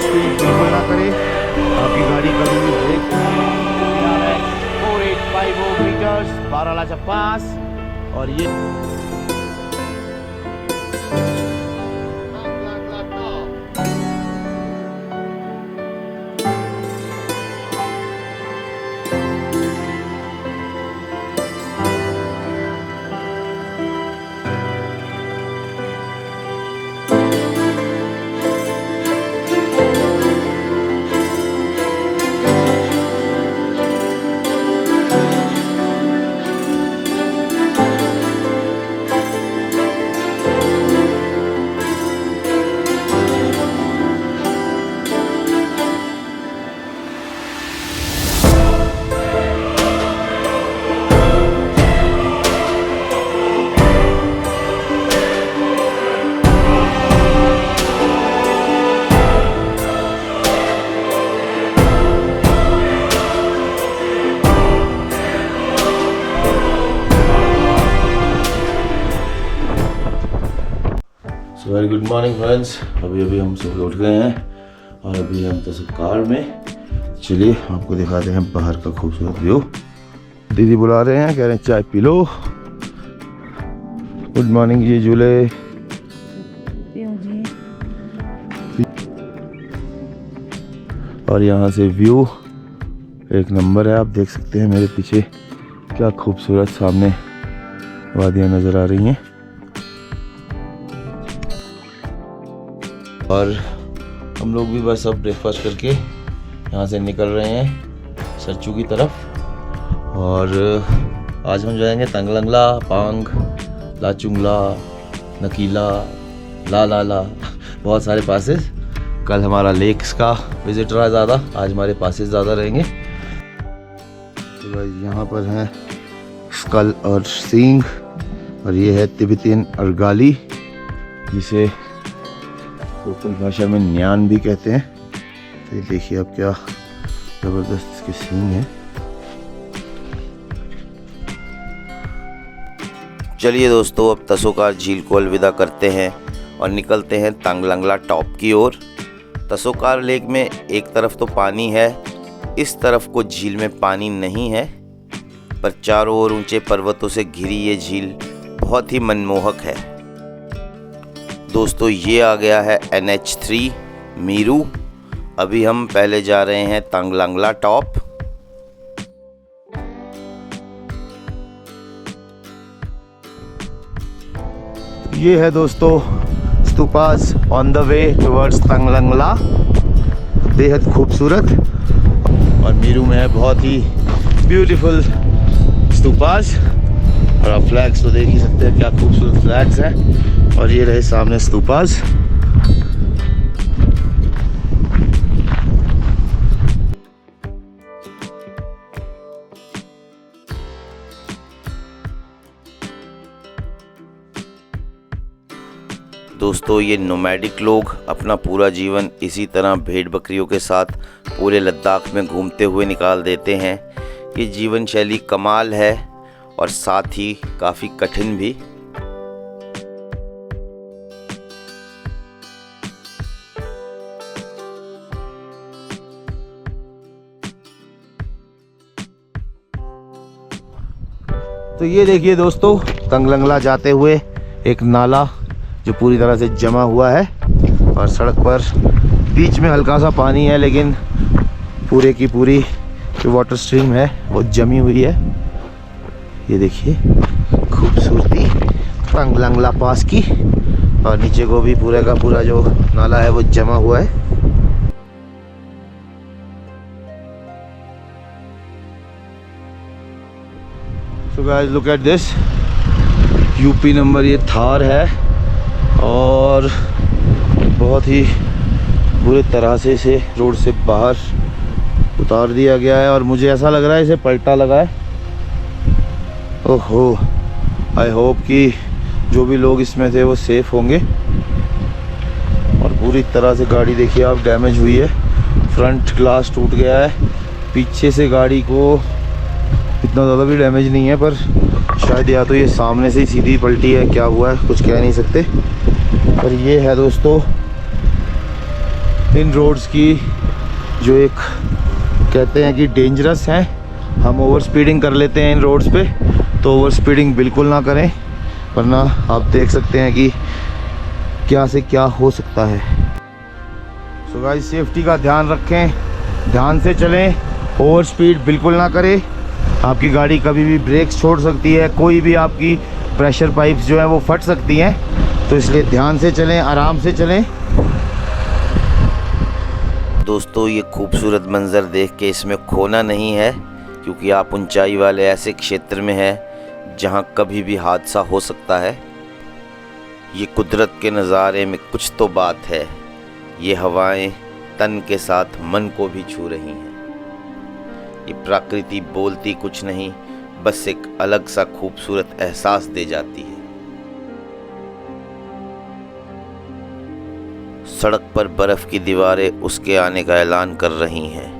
Speed बिल्कुल ना करें, आपकी गाड़ी कभी भी ब्रेक 4850 मीटर्स 12 पास। और ये वेरी गुड मॉर्निंग फ्रेंड्स। अभी हम सुबह उठ गए हैं और अभी हम तसोकार में। चलिए आपको दिखाते हैं बाहर का खूबसूरत व्यू। दीदी बुला रहे हैं, कह रहे हैं चाय पी लो। गुड मॉर्निंग जी झूले। और यहाँ से व्यू एक नंबर है, आप देख सकते हैं मेरे पीछे क्या खूबसूरत सामने वादियाँ नज़र आ रही हैं। और हम लोग भी बस अब ब्रेकफास्ट करके यहाँ से निकल रहे हैं सरचू की तरफ। और आज हम जाएंगे तंगलंगला, पांग, लाचुंगला, नकीला, ला बहुत सारे पासेस। कल हमारा लेक्स का विजिट रहा ज़्यादा, आज हमारे पासेस ज़्यादा रहेंगे। तो यहाँ पर हैं स्कल और सींग, और ये है तिब्बतियन अर्गाली, जिसे लोकल भाषा में न्यान भी कहते हैं। तो ये देखिए अब क्या ज़बरदस्त इसके सींग हैं। चलिए दोस्तों, अब तसोकार झील को अलविदा करते हैं और निकलते हैं तंगलंगला टॉप की ओर। तसोकार लेक में एक तरफ तो पानी है, इस तरफ को झील में पानी नहीं है, पर चारों ओर ऊंचे पर्वतों से घिरी ये झील बहुत ही मनमोहक है। दोस्तों ये आ गया है NH3 मीरू। अभी हम पहले जा रहे हैं तंगलंगला टॉप। ये है दोस्तों stupas on the way towards Tanglang La, बेहद खूबसूरत। और मीरू में है बहुत ही ब्यूटीफुल स्तूपास। और आप फ्लैग्स तो देख ही सकते हैं, क्या खूबसूरत फ्लैग्स हैं। और ये रहे सामने स्तूपास। दोस्तों ये नोमैडिक लोग अपना पूरा जीवन इसी तरह भेड़ बकरियों के साथ पूरे लद्दाख में घूमते हुए निकाल देते हैं। ये जीवन शैली कमाल है और साथ ही काफ़ी कठिन भी। तो ये देखिए दोस्तों, तंगलंगला जाते हुए एक नाला जो पूरी तरह से जमा हुआ है, और सड़क पर बीच में हल्का सा पानी है, लेकिन पूरे की पूरी जो वाटर स्ट्रीम है वो जमी हुई है। ये देखिए खूबसूरती तंगलंगला पास की। और नीचे को भी पूरे का पूरा जो नाला है वो जमा हुआ है। So guys, look at this, UP number ये थार है, और बहुत ही बुरी तरह से इसे रोड से बाहर उतार दिया गया है। और मुझे ऐसा लग रहा है इसे पलटा लगा है। ओहो, आई होप कि जो भी लोग इसमें थे वो सेफ होंगे। और पूरी तरह से गाड़ी देखिए आप डैमेज हुई है, फ्रंट ग्लास टूट गया है। पीछे से गाड़ी को इतना ज़्यादा भी डैमेज नहीं है, पर शायद या तो ये सामने से ही सीधी पलटी है, क्या हुआ है कुछ कह नहीं सकते। पर ये है दोस्तों इन रोड्स की जो एक कहते हैं कि डेंजरस हैं, हम ओवर स्पीडिंग कर लेते हैं इन रोड्स पे, तो ओवर स्पीडिंग बिल्कुल ना करें, वरना आप देख सकते हैं कि क्या से क्या हो सकता है। सो गाइस, सेफ्टी का ध्यान रखें, ध्यान से चलें, ओवर स्पीड बिल्कुल ना करें। आपकी गाड़ी कभी भी ब्रेक्स छोड़ सकती है, कोई भी आपकी प्रेशर पाइप्स जो है वो फट सकती हैं, तो इसलिए ध्यान से चलें, आराम से चलें। दोस्तों, ये खूबसूरत मंज़र देख के इसमें खोना नहीं है, क्योंकि आप ऊंचाई वाले ऐसे क्षेत्र में हैं जहां कभी भी हादसा हो सकता है। ये कुदरत के नज़ारे में कुछ तो बात है। ये हवाएं तन के साथ मन को भी छू रही हैं। ये प्रकृति बोलती कुछ नहीं, बस एक अलग सा खूबसूरत एहसास दे जाती है। सड़क पर बर्फ की दीवारें उसके आने का ऐलान कर रही हैं।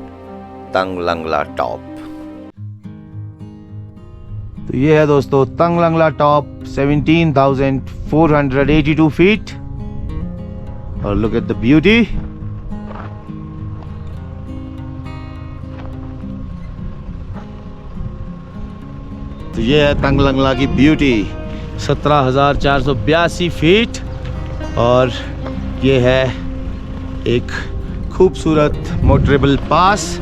तंगलंगला टॉप। तो ये है दोस्तों तंगलंगला टॉप, 17,482 फीट। और लुक एट द ब्यूटी। तो ये है तंगलंगला की ब्यूटी, 17,482 फीट। और ये है एक खूबसूरत मोटरेबल पास।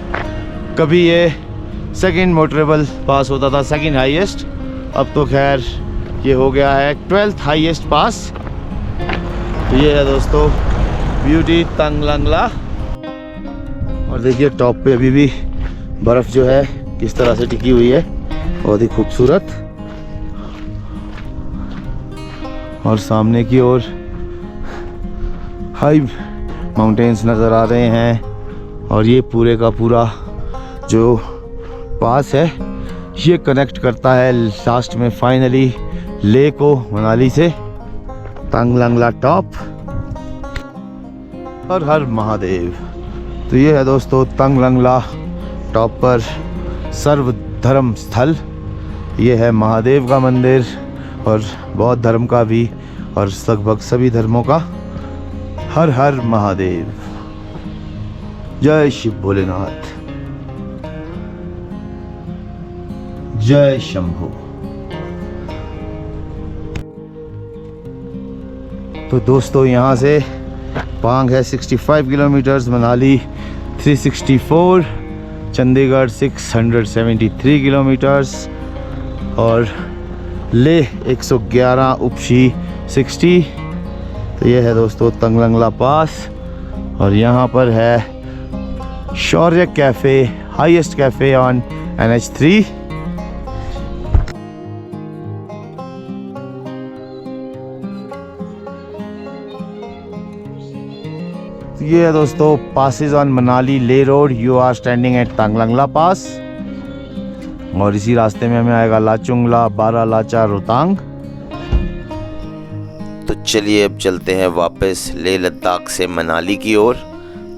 कभी ये सेकंड मोटरेबल पास होता था, सेकंड हाईएस्ट, अब तो खैर ये हो गया है 12th हाईएस्ट पास। तो ये है दोस्तों ब्यूटी तंगलंगला। और देखिए टॉप पे अभी भी बर्फ़ जो है किस तरह से टिकी हुई है, बहुत ही खूबसूरत। और सामने की ओर हाई माउंटेन्स नज़र आ रहे हैं। और ये पूरे का पूरा जो पास है ये कनेक्ट करता है लास्ट में फाइनली ले को मनाली से। तंगलंगला टॉप। हर हर महादेव। तो ये है दोस्तों तंगलंगला टॉप पर सर्व धर्म स्थल। ये है महादेव का मंदिर और बौद्ध धर्म का भी, और लगभग सभी धर्मों का। हर हर महादेव। जय शिव भोलेनाथ, जय शंभो। तो दोस्तों यहाँ से पांग है 65 किलोमीटर्स, मनाली 364, चंडीगढ़ 673 किलोमीटर्स और ले 111, उपशी 60। तो ये है दोस्तों तंगलंगला पास। और यहाँ पर है Shaurya cafe, highest cafe on NH3। तो ये है दोस्तों passes on Manali Leh road. You are standing at Tanglangla pass. और इसी रास्ते में हमें आएगा लाचुंगला, बारालाचा, रोहतांग। तो चलिए अब चलते हैं वापस लेह लद्दाख से मनाली की ओर।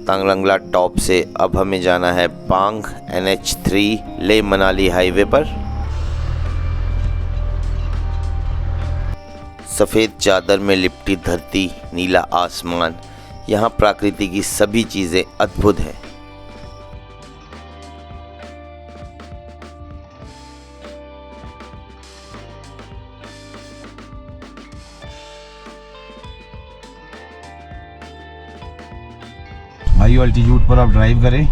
तंगलंगला टॉप से अब हमें जाना है पांग NH3 लेह मनाली हाईवे पर। सफ़ेद चादर में लिपटी धरती, नीला आसमान, यहाँ प्रकृति की सभी चीज़ें अद्भुत हैं। हाई अल्टीट्यूड पर आप ड्राइव करें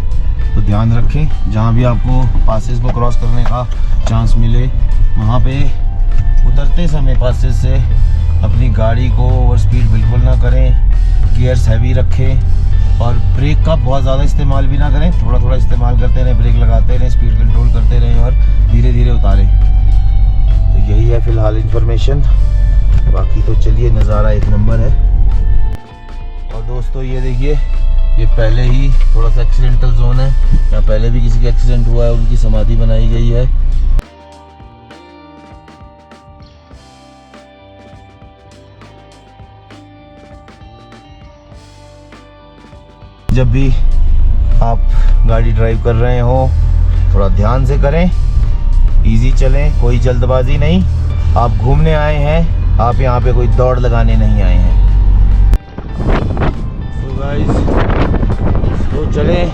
तो ध्यान रखें, जहाँ भी आपको पासेस को क्रॉस करने का चांस मिले वहाँ पे उतरते समय पासेस से अपनी गाड़ी को ओवर स्पीड बिल्कुल ना करें, गियर्स हैवी रखें और ब्रेक का बहुत ज़्यादा इस्तेमाल भी ना करें, थोड़ा थोड़ा इस्तेमाल करते रहें, ब्रेक लगाते रहें, स्पीड कंट्रोल करते रहें और धीरे धीरे उतारें। तो यही है फ़िलहाल इन्फॉर्मेशन, बाकी तो चलिए नज़ारा एक नंबर है। और दोस्तों ये देखिए, ये पहले ही थोड़ा सा एक्सीडेंटल जोन है, यहाँ पहले भी किसी का एक्सीडेंट हुआ है, उनकी समाधि बनाई गई है। जब भी आप गाड़ी ड्राइव कर रहे हो थोड़ा ध्यान से करें, इजी चलें, कोई जल्दबाजी नहीं। आप घूमने आए हैं, आप यहाँ पे कोई दौड़ लगाने नहीं आए हैं। So guys, तो चलें,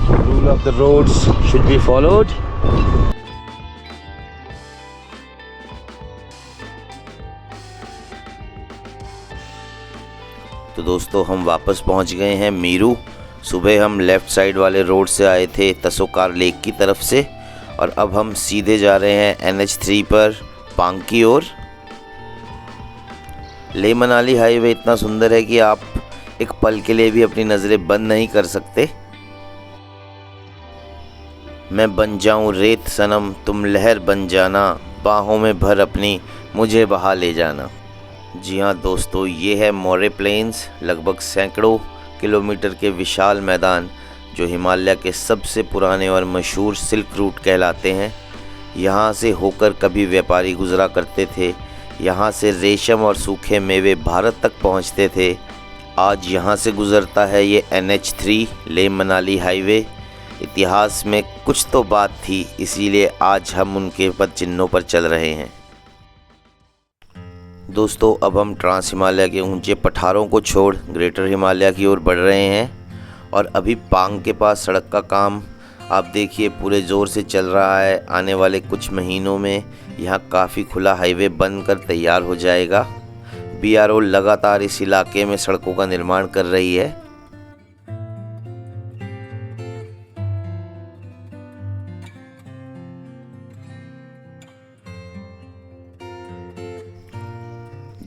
rule of the roads should be followed. तो दोस्तों हम वापस पहुंच गए हैं मीरू। सुबह हम लेफ़्ट साइड वाले रोड से आए थे तसोकार लेक की तरफ से, और अब हम सीधे जा रहे हैं NH3 पर पांग की ओर। लेह मनाली हाईवे इतना सुंदर है कि आप एक पल के लिए भी अपनी नज़रें बंद नहीं कर सकते। मैं बन जाऊं रेत सनम तुम लहर बन जाना, बाहों में भर अपनी मुझे बहा ले जाना। जी हाँ दोस्तों, ये है मोरे प्लेन्स, लगभग सैकड़ों किलोमीटर के विशाल मैदान जो हिमालय के सबसे पुराने और मशहूर सिल्क रूट कहलाते हैं। यहाँ से होकर कभी व्यापारी गुजरा करते थे। यहाँ से रेशम और सूखे मेवे भारत तक पहुँचते थे। आज यहाँ से गुजरता है ये NH3 लेह मनाली हाईवे। इतिहास में कुछ तो बात थी, इसीलिए आज हम उनके पद चिन्हों पर चल रहे हैं। दोस्तों अब हम ट्रांस हिमालय के ऊंचे पठारों को छोड़ ग्रेटर हिमालय की ओर बढ़ रहे हैं, और अभी पांग के पास सड़क का काम आप देखिए पूरे ज़ोर से चल रहा है। आने वाले कुछ महीनों में यहाँ काफ़ी खुला हाईवे बनकर तैयार हो जाएगा। BRO लगातार इस इलाके में सड़कों का निर्माण कर रही है।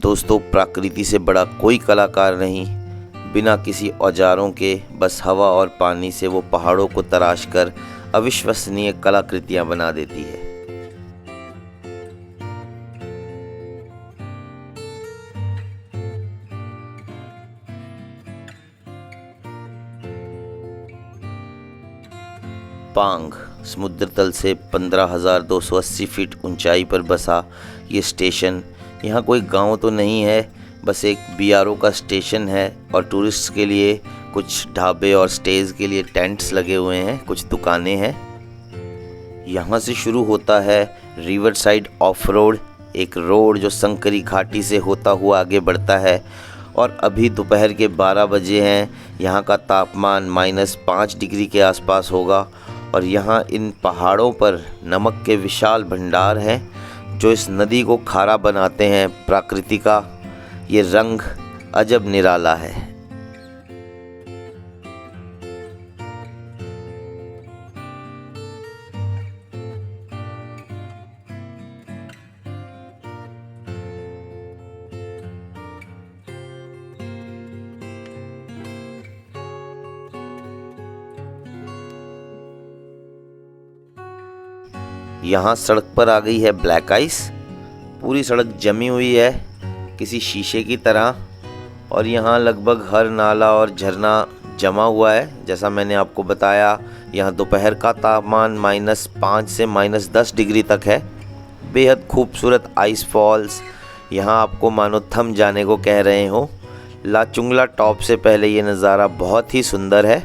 दोस्तों प्रकृति से बड़ा कोई कलाकार नहीं, बिना किसी औजारों के बस हवा और पानी से वो पहाड़ों को तराश कर अविश्वसनीय कलाकृतियां बना देती है। पांग समुद्र तल से 15,280 फीट ऊंचाई पर बसा ये स्टेशन, यहाँ कोई गांव तो नहीं है, बस एक BRO का स्टेशन है, और टूरिस्ट्स के लिए कुछ ढाबे और स्टेज के लिए टेंट्स लगे हुए हैं, कुछ दुकानें हैं। यहाँ से शुरू होता है रिवर साइड ऑफ रोड, एक रोड जो संकरी घाटी से होता हुआ आगे बढ़ता है। और अभी दोपहर के 12 बजे हैं। यहाँ का तापमान -5 डिग्री के आसपास होगा, और यहाँ इन पहाड़ों पर नमक के विशाल भंडार हैं जो इस नदी को खारा बनाते हैं। प्रकृति का ये रंग अजब निराला है। यहाँ सड़क पर आ गई है ब्लैक आइस। पूरी सड़क जमी हुई है किसी शीशे की तरह, और यहाँ लगभग हर नाला और झरना जमा हुआ है। जैसा मैंने आपको बताया, यहाँ दोपहर का तापमान -5 से -10 डिग्री तक है। बेहद खूबसूरत आइस फॉल्स, यहाँ आपको मानो थम जाने को कह रहे हो। लाचुंगला टॉप से पहले ये नज़ारा बहुत ही सुंदर है।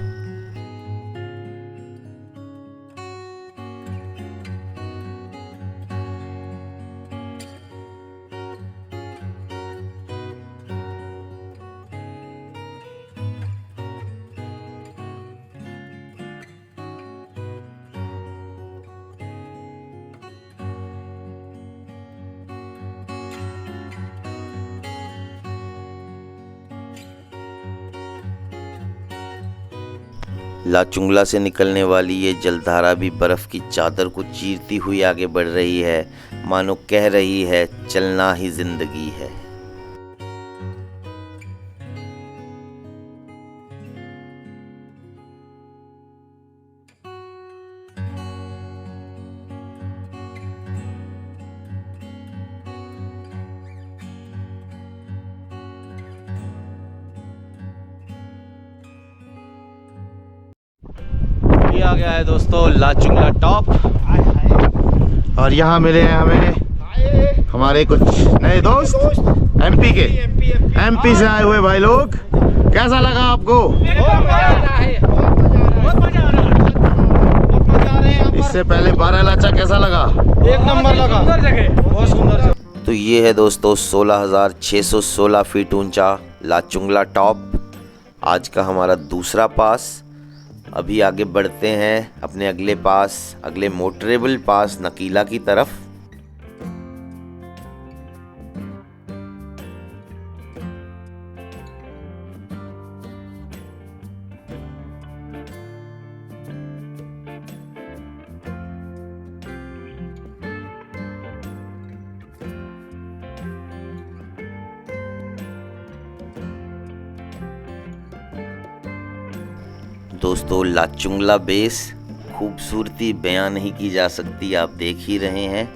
लाचुंगला से निकलने वाली ये जलधारा भी बर्फ़ की चादर को चीरती हुई आगे बढ़ रही है, मानो कह रही है चलना ही जिंदगी है। ये आ गया है दोस्तों लाचुंगला टॉप, और यहाँ मिले हैं हमें हमारे कुछ नए दोस्त MP से आए हुए भाई लोग। कैसा लगा आपको? इससे पहले बारालाचा कैसा लगा? एक नंबर लगा, बहुत सुंदर। तो ये है दोस्तों 16,616 फीट ऊंचा लाचुंगला टॉप। आज का हमारा दूसरा पास। अभी आगे बढ़ते हैं अपने अगले पास, अगले मोटरेबल पास नकीला की तरफ। दोस्तों लाचुंगला बेस खूबसूरती बयां नहीं की जा सकती, आप देख ही रहे हैं।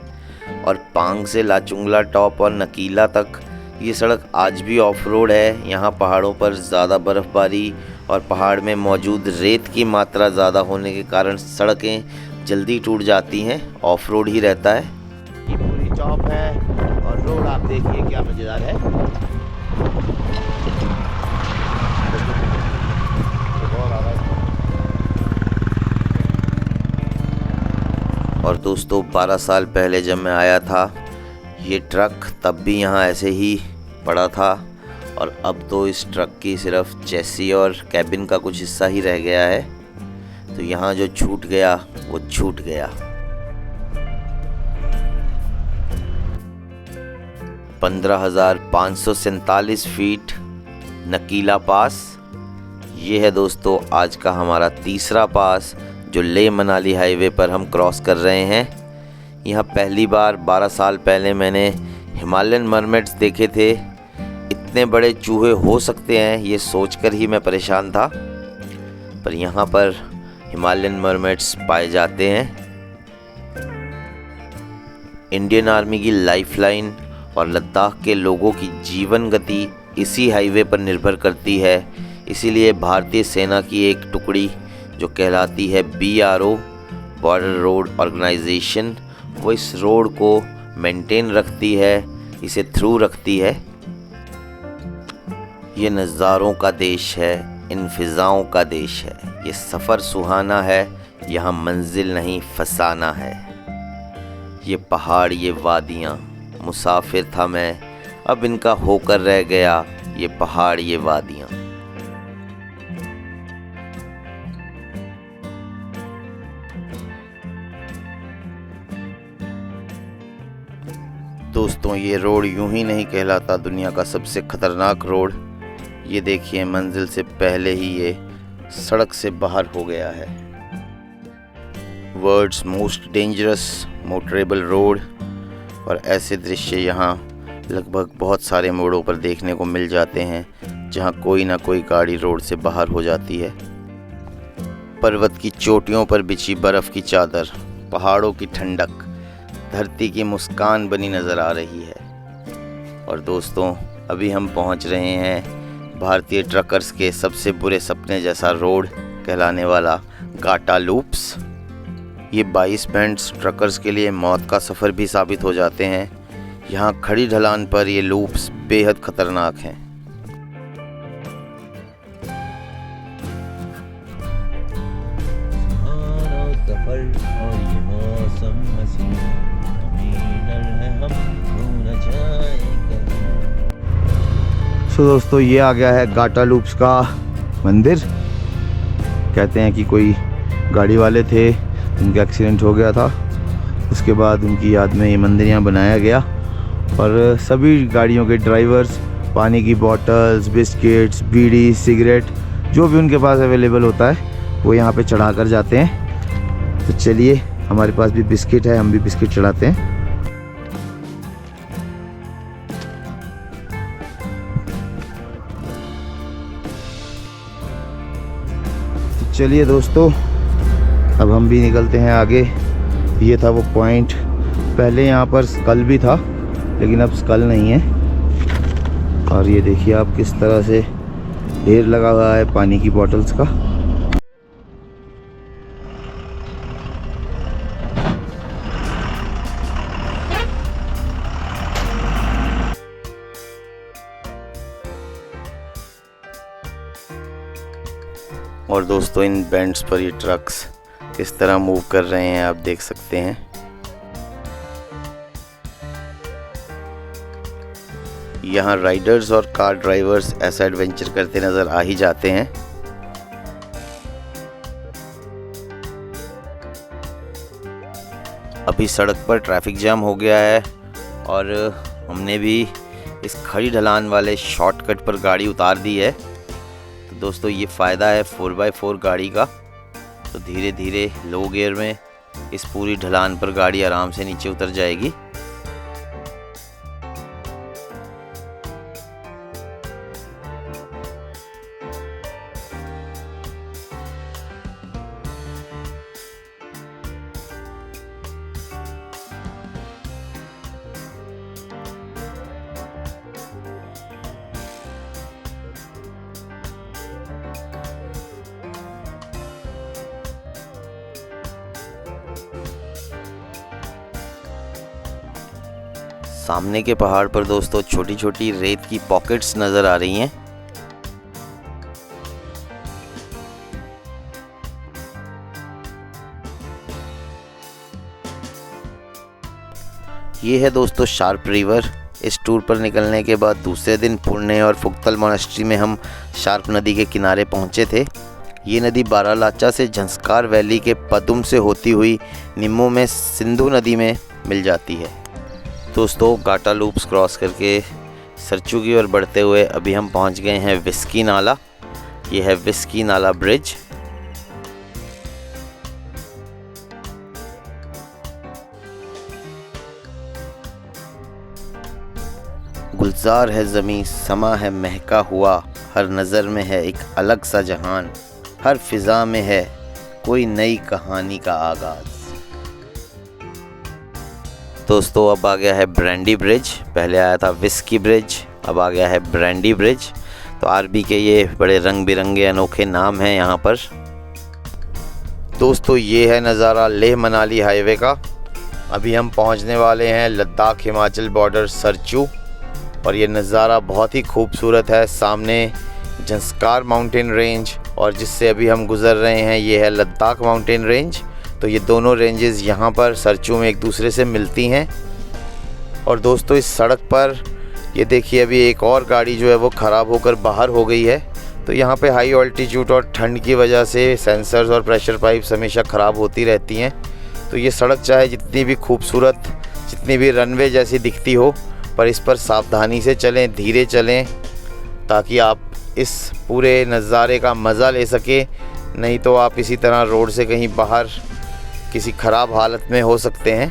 और पांग से लाचुंगला टॉप और नकीला तक ये सड़क आज भी ऑफ रोड है। यहाँ पहाड़ों पर ज़्यादा बर्फ़बारी और पहाड़ में मौजूद रेत की मात्रा ज़्यादा होने के कारण सड़कें जल्दी टूट जाती हैं, ऑफ रोड ही रहता है। ये पूरी टॉप है और रोड आप देखिए क्या मज़ेदार है। और दोस्तों 12 साल पहले जब मैं आया था ये ट्रक तब भी यहाँ ऐसे ही पड़ा था, और अब तो इस ट्रक की सिर्फ चेसी और कैबिन का कुछ हिस्सा ही रह गया है। तो यहाँ जो छूट गया वो छूट गया। 15,547 फीट नकीला पास। ये है दोस्तों आज का हमारा तीसरा पास जो लेह मनाली हाईवे पर हम क्रॉस कर रहे हैं। यहाँ पहली बार 12 साल पहले मैंने हिमालयन मरमेड्स देखे थे। इतने बड़े चूहे हो सकते हैं ये सोचकर ही मैं परेशान था, पर यहाँ पर हिमालयन मरमेड्स पाए जाते हैं। इंडियन आर्मी की लाइफलाइन और लद्दाख के लोगों की जीवन गति इसी हाईवे पर निर्भर करती है। इसीलिए भारतीय सेना की एक टुकड़ी जो कहलाती है BRO बॉर्डर रोड ऑर्गेनाइजेशन, वो इस रोड को मेंटेन रखती है, इसे थ्रू रखती है। ये नज़ारों का देश है, इन फिज़ाओं का देश है। ये सफ़र सुहाना है, यहाँ मंजिल नहीं फसाना है। ये पहाड़, ये वादियाँ, मुसाफिर था मैं, अब इनका होकर रह गया। ये पहाड़, ये वादियाँ। दोस्तों ये रोड यूं ही नहीं कहलाता दुनिया का सबसे खतरनाक रोड। ये देखिए मंजिल से पहले ही ये सड़क से बाहर हो गया है। World's most dangerous motorable road. और ऐसे दृश्य यहाँ लगभग बहुत सारे मोड़ों पर देखने को मिल जाते हैं जहाँ कोई ना कोई गाड़ी रोड से बाहर हो जाती है। पर्वत की चोटियों पर बिछी बर्फ़ की चादर, पहाड़ों की ठंडक, धरती की मुस्कान बनी नज़र आ रही है। और दोस्तों अभी हम पहुंच रहे हैं भारतीय ट्रकर्स के सबसे बुरे सपने जैसा रोड कहलाने वाला गाटा लूप्स। ये 22 बेंड्स ट्रकर्स के लिए मौत का सफ़र भी साबित हो जाते हैं। यहाँ खड़ी ढलान पर ये लूप्स बेहद खतरनाक हैं। तो दोस्तों ये आ गया है गाटा लूप्स का मंदिर। कहते हैं कि कोई गाड़ी वाले थे, उनका एक्सीडेंट हो गया था, उसके बाद उनकी याद में ये मंदिर यहाँ बनाया गया। और सभी गाड़ियों के ड्राइवर्स पानी की बॉटल्स, बिस्किट्स, बीड़ी, सिगरेट जो भी उनके पास अवेलेबल होता है वो यहाँ पे चढ़ा कर जाते हैं। तो चलिए हमारे पास भी बिस्किट है, हम भी बिस्किट चढ़ाते हैं। चलिए दोस्तों अब हम भी निकलते हैं आगे। ये था वो पॉइंट, पहले यहाँ पर स्कल भी था लेकिन अब स्कल नहीं है। और ये देखिए आप किस तरह से ढेर लगा हुआ है पानी की बॉटल्स का। और दोस्तों इन बेंड्स पर ये ट्रक्स किस तरह मूव कर रहे हैं आप देख सकते हैं। यहाँ राइडर्स और कार ड्राइवर्स ऐसा एडवेंचर करते नज़र आ ही जाते हैं। अभी सड़क पर ट्रैफिक जाम हो गया है और हमने भी इस खड़ी ढलान वाले शॉर्टकट पर गाड़ी उतार दी है। तो दोस्तों ये फ़ायदा है 4x4 गाड़ी का। तो धीरे धीरे लो गियर में इस पूरी ढलान पर गाड़ी आराम से नीचे उतर जाएगी। सामने के पहाड़ पर दोस्तों छोटी छोटी रेत की पॉकेट्स नज़र आ रही हैं। ये है दोस्तों शार्प रिवर। इस टूर पर निकलने के बाद दूसरे दिन पुणे और फुक्तल मोनास्ट्री में हम शार्प नदी के किनारे पहुंचे थे। ये नदी बारालाचा से झंस्कार वैली के पदुम से होती हुई निम्मू में सिंधु नदी में मिल जाती है। दोस्तों गाटा लूप्स क्रॉस करके सरचू की ओर बढ़ते हुए अभी हम पहुंच गए हैं विस्की नाला। ये है विस्की नाला ब्रिज। गुलजार है ज़मीं, समा है महका हुआ, हर नज़र में है एक अलग सा जहान, हर फिज़ा में है कोई नई कहानी का आगाज़। दोस्तों अब आ गया है ब्रांडी ब्रिज। पहले आया था विस्की ब्रिज, अब आ गया है ब्रांडी ब्रिज। तो आरबी के ये बड़े रंग बिरंगे अनोखे नाम हैं यहाँ पर। दोस्तों ये है नज़ारा लेह मनाली हाईवे का। अभी हम पहुँचने वाले हैं लद्दाख हिमाचल बॉर्डर सरचू और ये नज़ारा बहुत ही खूबसूरत है। सामने झंस्कार माउंटेन रेंज और जिससे अभी हम गुज़र रहे हैं ये है लद्दाख माउंटेन रेंज। तो ये दोनों रेंजेस यहाँ पर सरचू में एक दूसरे से मिलती हैं। और दोस्तों इस सड़क पर ये देखिए अभी एक और गाड़ी जो है वो ख़राब होकर बाहर हो गई है। तो यहाँ पे हाई ऑल्टीट्यूड और ठंड की वजह से सेंसर्स और प्रेशर पाइप्स हमेशा ख़राब होती रहती हैं। तो ये सड़क चाहे जितनी भी खूबसूरत, जितनी भी रनवे जैसी दिखती हो, पर इस पर सावधानी से चलें, धीरे चलें, ताकि आप इस पूरे नज़ारे का मज़ा ले सकें। नहीं तो आप इसी तरह रोड से कहीं बाहर किसी ख़राब हालत में हो सकते हैं।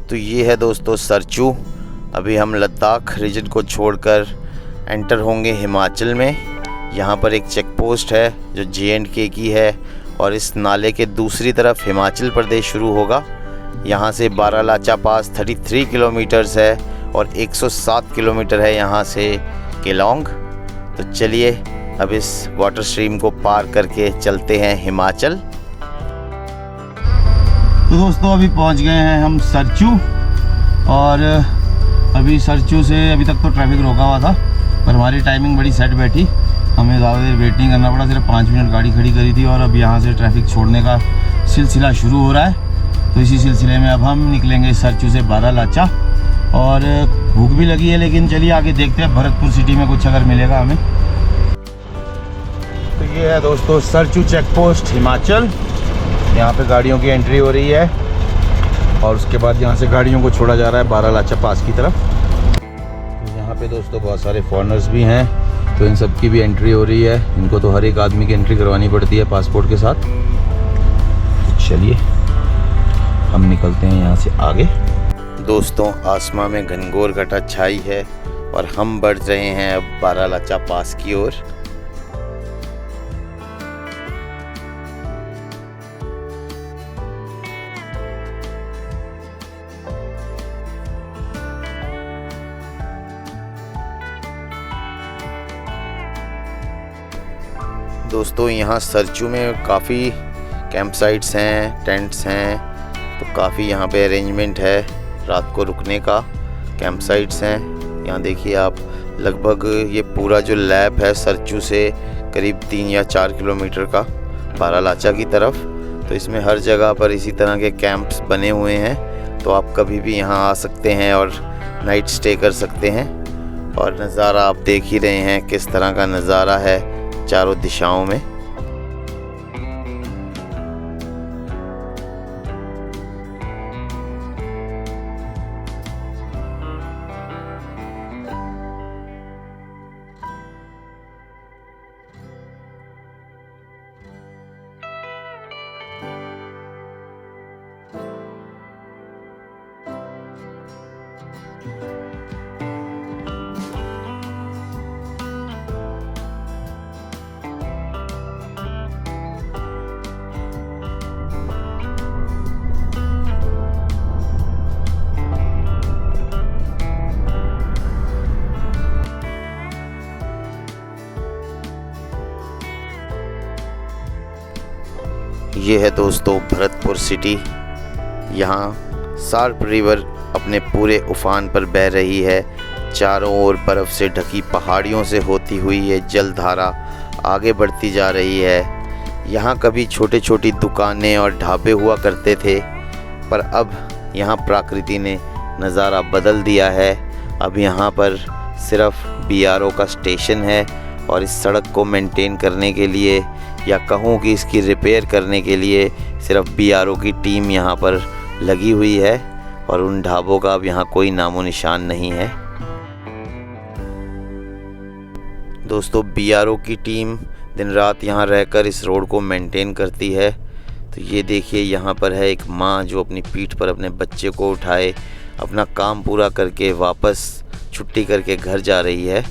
तो ये है दोस्तों सरचू। अभी हम लद्दाख रीजन को छोड़कर एंटर होंगे हिमाचल में। यहाँ पर एक चेक पोस्ट है जो J&K की है और इस नाले के दूसरी तरफ हिमाचल प्रदेश शुरू होगा। यहाँ से बारालाचा पास 33 किलोमीटर्स है और 107 किलोमीटर है यहाँ से केलोंग। तो चलिए अब इस वाटर स्ट्रीम को पार करके चलते हैं हिमाचल। तो दोस्तों अभी पहुंच गए हैं हम सरचू और अभी सरचू से अभी तक तो ट्रैफिक रोका हुआ था, पर हमारी टाइमिंग बड़ी सेट बैठी। हमें ज़्यादा देर वेट नहीं करना पड़ा, सिर्फ 5 मिनट गाड़ी खड़ी करी थी और अब यहाँ से ट्रैफिक छोड़ने का सिलसिला शुरू हो रहा है। तो इसी सिलसिले में अब हम निकलेंगे सरचू से बारालाचा और भूख भी लगी है, लेकिन चलिए आगे देखते हैं भरतपुर सिटी में कुछ अगर मिलेगा हमें। तो ये है दोस्तों सरचू चेक पोस्ट हिमाचल। यहाँ पे गाड़ियों की एंट्री हो रही है और उसके बाद यहाँ से गाड़ियों को छोड़ा जा रहा है बारालाचा पास की तरफ। तो यहाँ पे दोस्तों बहुत सारे फॉरेनर्स भी हैं, तो इन सब की भी एंट्री हो रही है। इनको तो हर एक आदमी की एंट्री करवानी पड़ती है पासपोर्ट के साथ। तो चलिए हम निकलते हैं यहाँ से आगे। दोस्तों आसमां में घनघोर घटा छाई है और हम बढ़ रहे हैं अब बारालाचा पास की ओर। दोस्तों यहाँ सरचू में काफ़ी कैंप साइट्स हैं, टेंट्स हैं, तो काफ़ी यहाँ पे अरेंजमेंट है रात को रुकने का। कैंप साइट्स हैं यहाँ देखिए आप। लगभग ये पूरा जो लैब है सरचू से करीब 3 या 4 किलोमीटर का बारालाचा की तरफ। तो इसमें हर जगह पर इसी तरह के कैंप्स बने हुए हैं, तो आप कभी भी यहाँ आ सकते हैं और नाइट स्टे कर सकते हैं। और नज़ारा आप देख ही रहे हैं किस तरह का नज़ारा है चारों दिशाओं में। ये है दोस्तों भरतपुर सिटी। यहाँ सार्प रिवर अपने पूरे उफान पर बह रही है। चारों ओर बर्फ़ से ढकी पहाड़ियों से होती हुई ये जलधारा आगे बढ़ती जा रही है। यहाँ कभी छोटे छोटी दुकानें और ढाबे हुआ करते थे, पर अब यहाँ प्रकृति ने नज़ारा बदल दिया है। अब यहाँ पर सिर्फ BRO का स्टेशन है और इस सड़क को मेंटेन करने के लिए या कहूँ कि इसकी रिपेयर करने के लिए सिर्फ BRO की टीम यहाँ पर लगी हुई है और उन ढाबों का अब यहाँ कोई नामो निशान नहीं है। दोस्तों BRO की टीम दिन रात यहाँ रहकर इस रोड को मेंटेन करती है। तो ये देखिए यहाँ पर है एक माँ जो अपनी पीठ पर अपने बच्चे को उठाए अपना काम पूरा करके वापस छुट्टी करके घर जा रही है।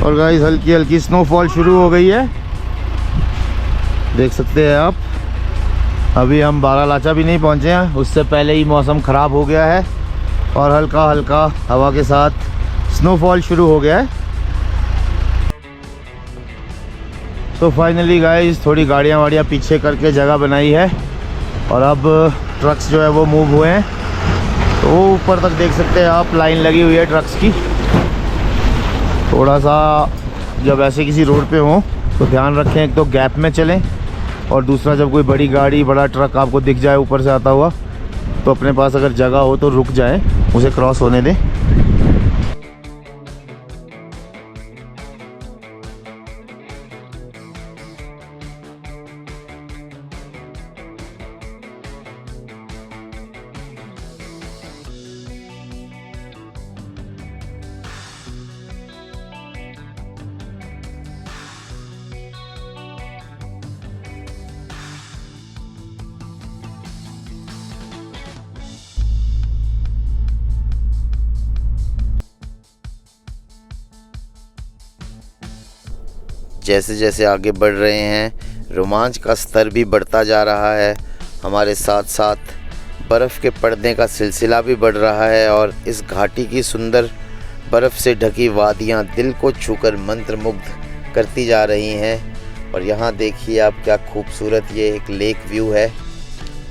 और गाइस हल्की हल्की स्नोफॉल शुरू हो गई है, देख सकते हैं आप। अभी हम बारालाचा भी नहीं पहुंचे हैं, उससे पहले ही मौसम ख़राब हो गया है और हल्का हल्का हवा के साथ स्नोफॉल शुरू हो गया है। तो फाइनली गाइस थोड़ी गाड़ियाँ वाड़ियाँ पीछे करके जगह बनाई है और अब ट्रक्स जो है वो मूव हुए हैं। तो ऊपर तक देख सकते हैं आप, लाइन लगी हुई है ट्रक्स की। थोड़ा सा जब ऐसे किसी रोड पे हो तो ध्यान रखें, एक तो गैप में चलें और दूसरा जब कोई बड़ी गाड़ी बड़ा ट्रक आपको दिख जाए ऊपर से आता हुआ तो अपने पास अगर जगह हो तो रुक जाएं, उसे क्रॉस होने दें। जैसे जैसे आगे बढ़ रहे हैं रोमांच का स्तर भी बढ़ता जा रहा है। हमारे साथ साथ बर्फ़ के पड़ने का सिलसिला भी बढ़ रहा है और इस घाटी की सुंदर बर्फ़ से ढकी वादियाँ दिल को छूकर मंत्रमुग्ध करती जा रही हैं। और यहाँ देखिए आप क्या खूबसूरत ये एक लेक व्यू है।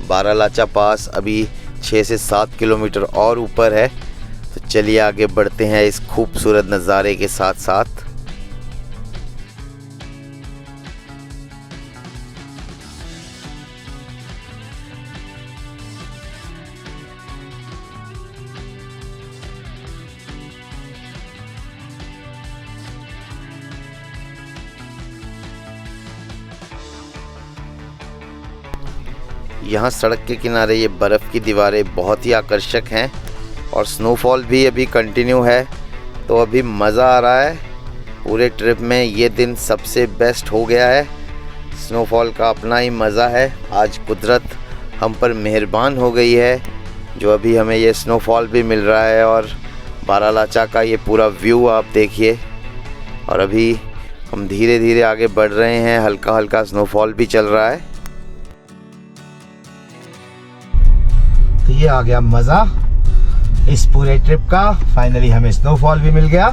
बारालाचा पास अभी 6 से 7 किलोमीटर और ऊपर है। तो चलिए आगे बढ़ते हैं इस खूबसूरत नज़ारे के साथ साथ। यहाँ सड़क के किनारे ये बर्फ़ की दीवारें बहुत ही आकर्षक हैं और स्नोफॉल भी अभी कंटिन्यू है। तो अभी मज़ा आ रहा है। पूरे ट्रिप में ये दिन सबसे बेस्ट हो गया है। स्नोफॉल का अपना ही मज़ा है। आज कुदरत हम पर मेहरबान हो गई है जो अभी हमें ये स्नोफॉल भी मिल रहा है और बारालाचा का ये पूरा व्यू आप देखिए। और अभी हम धीरे धीरे आगे बढ़ रहे हैं, हल्का हल्का स्नोफॉल भी चल रहा है। तो ये आ गया मज़ा इस पूरे ट्रिप का। फाइनली हमें स्नोफॉल भी मिल गया।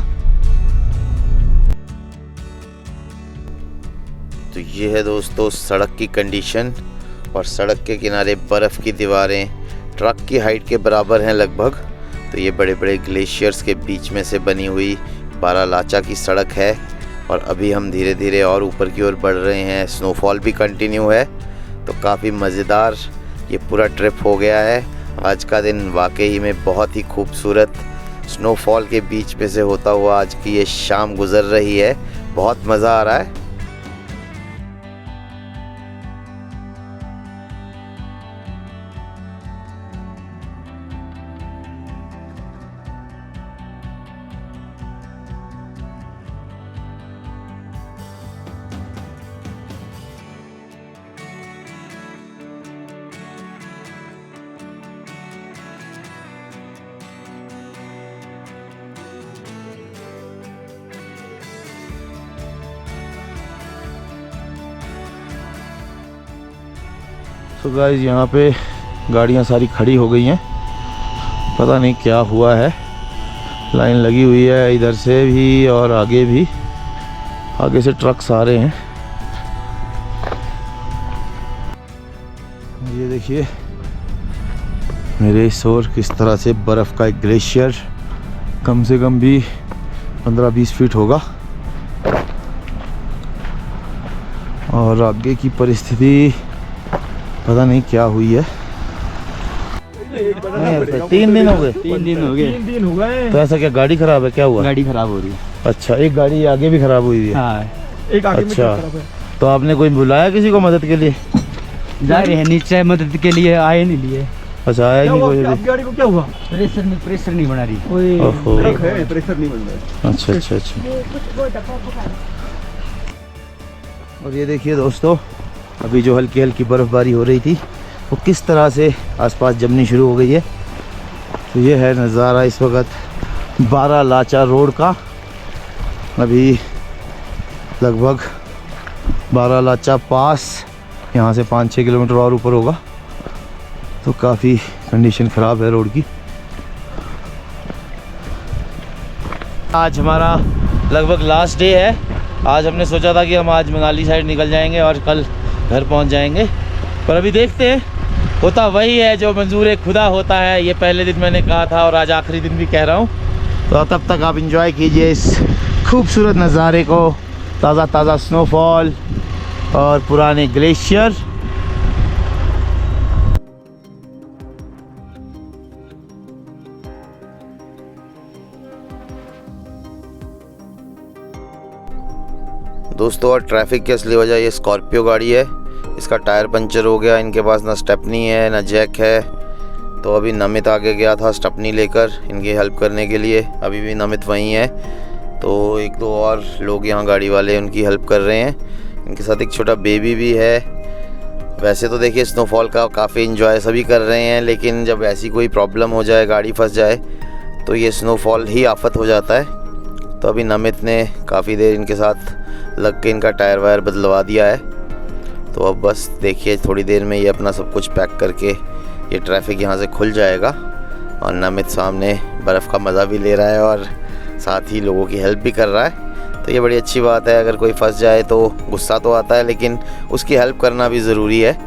तो ये है दोस्तों सड़क की कंडीशन और सड़क के किनारे बर्फ़ की दीवारें ट्रक की हाइट के बराबर हैं लगभग। तो ये बड़े बड़े ग्लेशियर्स के बीच में से बनी हुई बारालाचा की सड़क है और अभी हम धीरे धीरे और ऊपर की ओर बढ़ रहे हैं। स्नोफॉल भी कंटिन्यू है, तो काफ़ी मज़ेदार ये पूरा ट्रिप हो गया है। आज का दिन वाकई में बहुत ही खूबसूरत स्नोफॉल के बीच पे से होता हुआ आज की ये शाम गुज़र रही है। बहुत मज़ा आ रहा है। तो गाइस यहाँ पे गाड़ियाँ सारी खड़ी हो गई हैं, पता नहीं क्या हुआ है। लाइन लगी हुई है इधर से भी और आगे भी, आगे से ट्रक्स आ रहे हैं। ये देखिए मेरे इस ओर किस तरह से बर्फ़ का एक ग्लेशियर कम से कम भी 15-20 फीट होगा, और आगे की परिस्थिति पता नहीं क्या हुई है। 3 दिन हो गए। 3 दिन हो गए। तो ऐसा क्या गाड़ी खराब है, क्या हुआ? गाड़ी खराब हो रही है। अच्छा, एक गाड़ी आगे भी खराब हुई है। हाँ, एक आगे में अच्छा, खराब है। तो आपने कोई बुलाया किसी को मदद के लिए? जा रहे हैं नीचे, मदद के लिए आए नहीं लिए। अच्छा, आया नहीं कोई? अब गाड़ी को क्या हुआ? प्रेशर नहीं बना रही। ओहो, प्रेशर नहीं बन रहा। अच्छा अच्छा अच्छा। और ये देखिए दोस्तों, अभी जो हल्की हल्की बर्फ़बारी हो रही थी वो किस तरह से आसपास जमनी शुरू हो गई है। तो ये है नज़ारा इस वक्त बारालाचा रोड का। अभी लगभग बारालाचा पास यहाँ से 5-6 किलोमीटर और ऊपर होगा, तो काफ़ी कंडीशन ख़राब है रोड की। आज हमारा लगभग लास्ट डे है। आज हमने सोचा था कि हम आज मनाली साइड निकल जाएंगे और कल घर पहुंच जाएंगे, पर अभी देखते हैं। होता वही है जो मंजूर खुदा होता है। ये पहले दिन मैंने कहा था और आज आखिरी दिन भी कह रहा हूँ। तो तब तक आप इंजॉय कीजिए इस खूबसूरत नज़ारे को, ताज़ा ताज़ा स्नोफॉल और पुराने ग्लेशियर। दोस्तों, और ट्रैफिक की असली वजह ये स्कॉर्पियो गाड़ी है। इसका टायर पंचर हो गया। इनके पास ना स्टेपनी है ना जैक है। तो अभी नमित आगे गया था स्टेपनी लेकर इनकी हेल्प करने के लिए। अभी भी नमित वहीं है, तो 1-2 और लोग यहाँ गाड़ी वाले उनकी हेल्प कर रहे हैं। इनके साथ एक छोटा बेबी भी है। वैसे तो देखिए स्नोफॉल का काफ़ी इन्जॉय सभी कर रहे हैं, लेकिन जब ऐसी कोई प्रॉब्लम हो जाए, गाड़ी फंस जाए, तो ये स्नोफॉल ही आफत हो जाता है। तो अभी नमित ने काफ़ी देर इनके साथ लग के इनका टायर वायर बदलवा दिया है। तो अब बस देखिए थोड़ी देर में ये अपना सब कुछ पैक करके ये ट्रैफिक यहाँ से खुल जाएगा। और नमित सामने बर्फ़ का मज़ा भी ले रहा है और साथ ही लोगों की हेल्प भी कर रहा है। तो ये बड़ी अच्छी बात है। अगर कोई फंस जाए तो गुस्सा तो आता है, लेकिन उसकी हेल्प करना भी ज़रूरी है।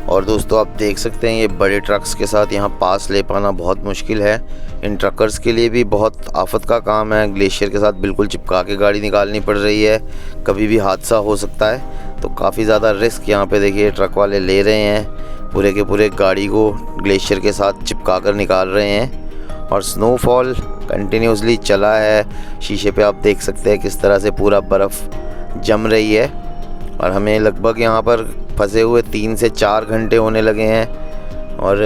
और दोस्तों, आप देख सकते हैं ये बड़े ट्रक्स के साथ यहाँ पास ले पाना बहुत मुश्किल है। इन ट्रकर्स के लिए भी बहुत आफत का काम है। ग्लेशियर के साथ बिल्कुल चिपका के गाड़ी निकालनी पड़ रही है, कभी भी हादसा हो सकता है। तो काफ़ी ज़्यादा रिस्क यहाँ पे देखिए ट्रक वाले ले रहे हैं। पूरे के पूरे गाड़ी को ग्लेशियर के साथ चिपका कर निकाल रहे हैं। और स्नोफॉल कंटिन्यूसली चला है। शीशे पे आप देख सकते हैं किस तरह से पूरा बर्फ़ जम रही है। और हमें लगभग यहाँ पर फंसे हुए 3 से 4 घंटे होने लगे हैं। और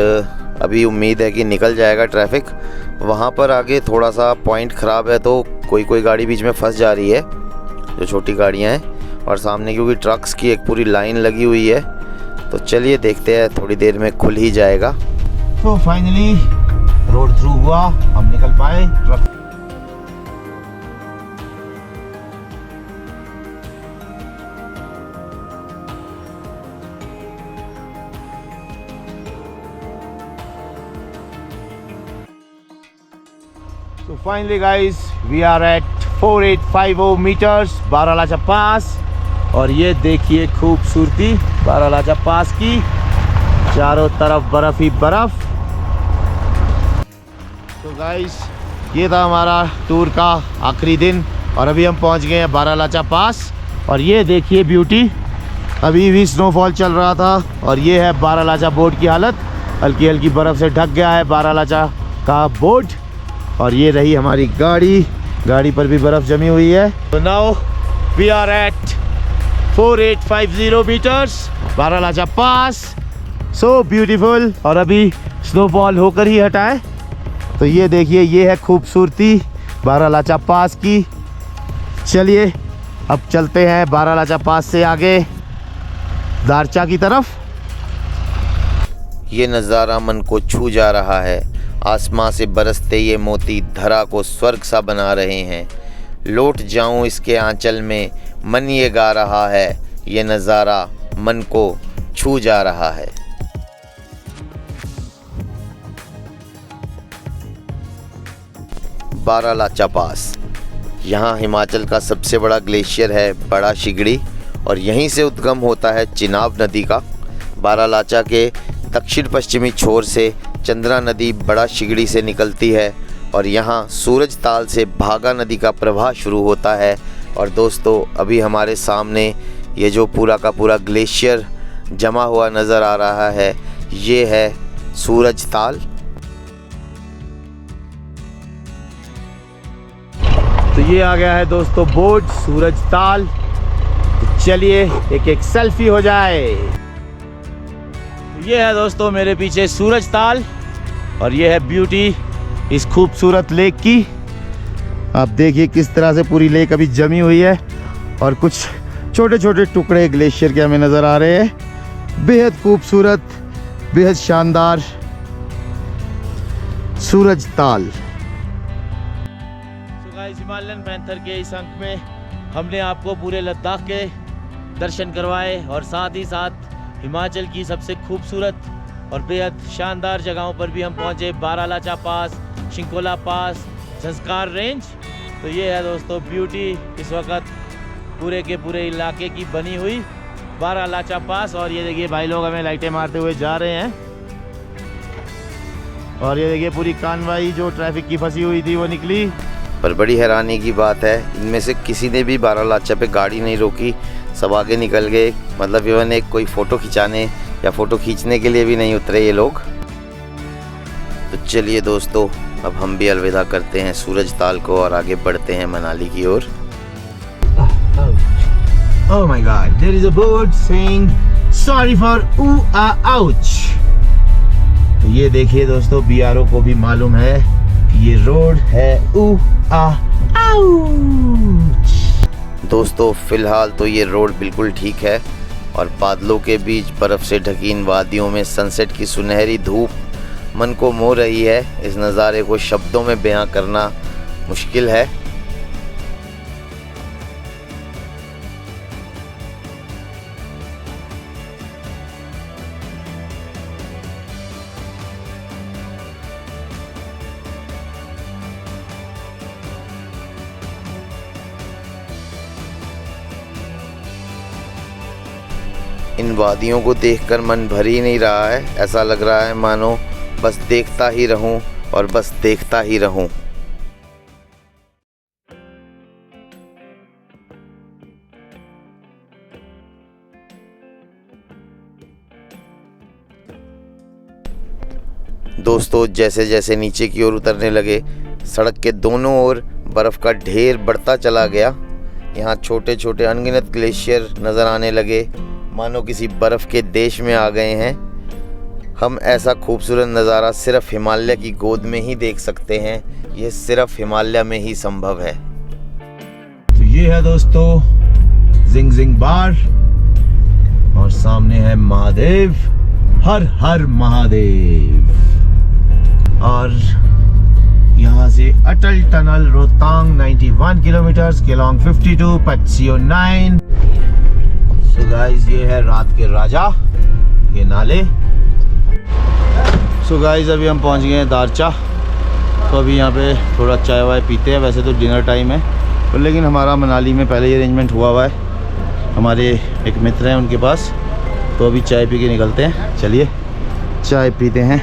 अभी उम्मीद है कि निकल जाएगा ट्रैफिक। वहाँ पर आगे थोड़ा सा पॉइंट ख़राब है, तो कोई गाड़ी बीच में फंस जा रही है, जो छोटी गाड़ियाँ हैं। और सामने क्योंकि ट्रक्स की एक पूरी लाइन लगी हुई है, तो चलिए देखते हैं, थोड़ी देर में खुल ही जाएगा। तो फाइनली रोड थ्रू हुआ, हम निकल पाए। Truck So finally guys, we are at 4850 meters Baralacha pass. और ये देखिए खूबसूरती बारालाचा पास की, चारों तरफ बर्फ ही बर्फ। तो गाइस, ये था हमारा टूर का आखिरी दिन। और अभी हम पहुंच गए हैं बारालाचा पास। और ये देखिए ब्यूटी, अभी भी स्नोफॉल चल रहा था और ये है बारालाचा बोर्ड की हालत। हल्की हल्की बर्फ़ से ढक गया है बारालाचा का बोर्ड। और ये रही हमारी गाड़ी, गाड़ी पर भी बर्फ़ जमी हुई है। तो now we are at 4850 metres Baralacha pass. So beautiful. और अभी स्नोफॉल होकर ही हटा है। तो ये देखिए, ये है खूबसूरती बारालाचा पास की। चलिए अब चलते हैं बारालाचा पास से आगे दारचा की तरफ। ये नज़ारा मन को छू जा रहा है। आसमां से बरसते ये मोती धरा को स्वर्ग सा बना रहे हैं। लौट जाऊं इसके आंचल में, मन ये गा रहा है। ये नज़ारा मन को छू जा रहा है। बारालाचा पास, यहाँ हिमाचल का सबसे बड़ा ग्लेशियर है बड़ा शिगड़ी और यहीं से उद्गम होता है चिनाब नदी का। बारालाचा के दक्षिण पश्चिमी छोर से चंद्रा नदी बड़ा शिगड़ी से निकलती है और यहाँ सूरज ताल से भागा नदी का प्रवाह शुरू होता है। और दोस्तों अभी हमारे सामने ये जो पूरा का पूरा ग्लेशियर जमा हुआ नज़र आ रहा है, ये है सूरज ताल। तो ये आ गया है दोस्तों बोर्ड सूरज ताल। तो चलिए एक सेल्फी हो जाए। ये है दोस्तों मेरे पीछे सूरज ताल और ये है ब्यूटी इस खूबसूरत लेक की। आप देखिए किस तरह से पूरी लेक अभी जमी हुई है और कुछ छोटे छोटे टुकड़े ग्लेशियर के हमें नज़र आ रहे हैं। बेहद खूबसूरत, बेहद शानदार सूरज ताल। हिमालयन पैंथर के इस अंक में हमने आपको पूरे लद्दाख के दर्शन करवाए और साथ ही साथ हिमाचल की सबसे खूबसूरत और बेहद शानदार जगहों पर भी हम पहुंचे। बारालाचा पास, शिंकोला पास, संस्कार रेंज। तो ये है दोस्तों ब्यूटी इस वक्त पूरे के पूरे इलाके की बनी हुई बारालाचा पास। और ये देखिए भाई लोग हमें लाइटें मारते हुए जा रहे हैं। और ये देखिए पूरी कानवाई जो ट्रैफिक की फंसी हुई थी वो निकली। पर बड़ी हैरानी की बात है, इनमें से किसी ने भी बारालाचा पे गाड़ी नहीं रोकी, सब आगे निकल गए। मतलब इवन एक कोई फ़ोटो खिंचाने या फ़ोटो खींचने के लिए भी नहीं उतरे ये लोग। तो चलिए दोस्तों अब हम भी अलविदा करते हैं सूरज ताल को और आगे बढ़ते हैं मनाली की ओर। Oh my God, there is a board saying sorry for ouch। तो ये देखिए दोस्तों, BRO को भी मालूम है ये रोड है ouch। दोस्तों फिलहाल तो ये रोड बिल्कुल ठीक है और बादलों के बीच बर्फ़ से ढकी इन वादियों में सनसेट की सुनहरी धूप मन को मोह रही है। इस नज़ारे को शब्दों में बयां करना मुश्किल है। इन वादियों को देखकर मन भर ही नहीं रहा है। ऐसा लग रहा है मानो बस देखता ही रहूं और बस देखता ही रहूं। दोस्तों जैसे जैसे नीचे की ओर उतरने लगे, सड़क के दोनों ओर बर्फ़ का ढेर बढ़ता चला गया। यहाँ छोटे छोटे अनगिनत ग्लेशियर नज़र आने लगे, मानो किसी बर्फ़ के देश में आ गए हैं। हम ऐसा खूबसूरत नज़ारा सिर्फ हिमालय की गोद में ही देख सकते हैं। ये सिर्फ हिमालय में ही संभव है। तो ये है दोस्तों जिंग जिंग बार और सामने है महादेव। हर हर महादेव। और यहाँ से अटल टनल रोहतांग 91 किलोमीटर केलोंग 52 पच्चियो 9। सो गाइस ये है रात के राजा, ये नाले। सो गाइस अभी हम पहुँच गए हैं दारचा। तो अभी यहाँ पे थोड़ा चाय वाय पीते हैं। वैसे तो डिनर टाइम है तो लेकिन हमारा मनाली में पहले ही अरेंजमेंट हुआ है, हमारे एक मित्र हैं उनके पास। तो अभी चाय पी के निकलते हैं। चलिए चाय पीते हैं।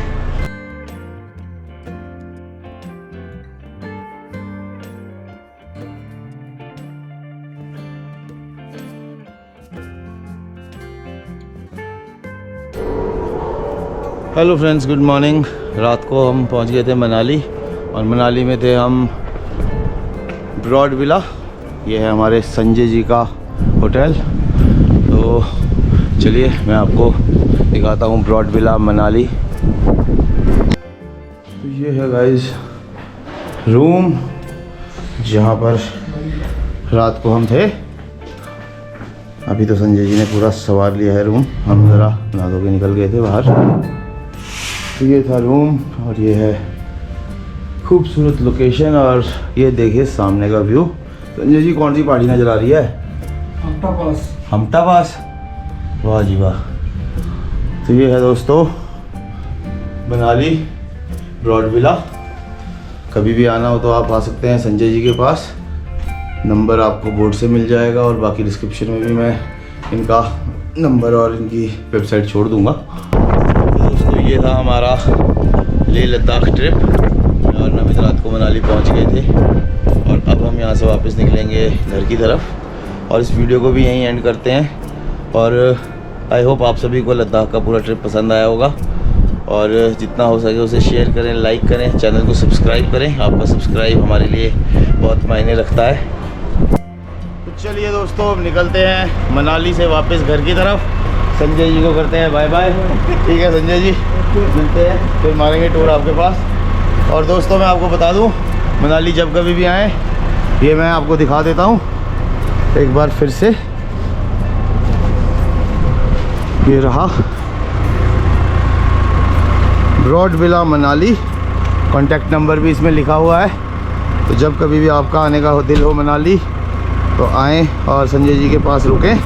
Hello friends, good morning. रात को हम पहुंच गए थे मनाली, और मनाली में थे हम ब्रॉड विला। ये है हमारे संजय जी का होटल। तो चलिए मैं आपको दिखाता हूँ ब्रॉड विला मनाली। तो ये है गाइस रूम जहाँ पर रात को हम थे। अभी तो संजय जी ने पूरा सवार लिया है रूम, हम ज़रा नहा धो के निकल गए थे बाहर। तो ये था रूम, और ये है खूबसूरत लोकेशन, और ये देखिए सामने का व्यू। संजय जी कौन सी पहाड़ी नजर आ रही है? हमटा पास। वाह जी वाह। तो ये है दोस्तों मनाली ब्रॉड विला। कभी भी आना हो तो आप आ सकते हैं संजय जी के पास। नंबर आपको बोर्ड से मिल जाएगा, और बाकी डिस्क्रिप्शन में भी मैं इनका नंबर और इनकी वेबसाइट छोड़ दूंगा। दोस्तों ये था हमारा लेह लद्दाख ट्रिप, और हम इस रात को मनाली पहुंच गए थे, और अब हम यहां से वापस निकलेंगे घर की तरफ, और इस वीडियो को भी यहीं एंड करते हैं। और आई होप आप सभी को लद्दाख का पूरा ट्रिप पसंद आया होगा, और जितना हो सके उसे शेयर करें, लाइक करें, चैनल को सब्सक्राइब करें। आपका सब्सक्राइब हमारे लिए बहुत मायने रखता है। तो चलिए दोस्तों, अब निकलते हैं मनाली से वापस घर की तरफ। संजय जी को करते हैं बाय बाय। ठीक है संजय जी, मिलते हैं, फिर मारेंगे टूर आपके पास। और दोस्तों मैं आपको बता दूं, मनाली जब कभी भी आएँ, ये मैं आपको दिखा देता हूँ एक बार फिर से। ये रहा broad villa Manali, contact number भी इसमें लिखा हुआ है। तो जब कभी भी आपका आने का दिल हो मनाली, तो आएँ और संजय जी के पास रुकें।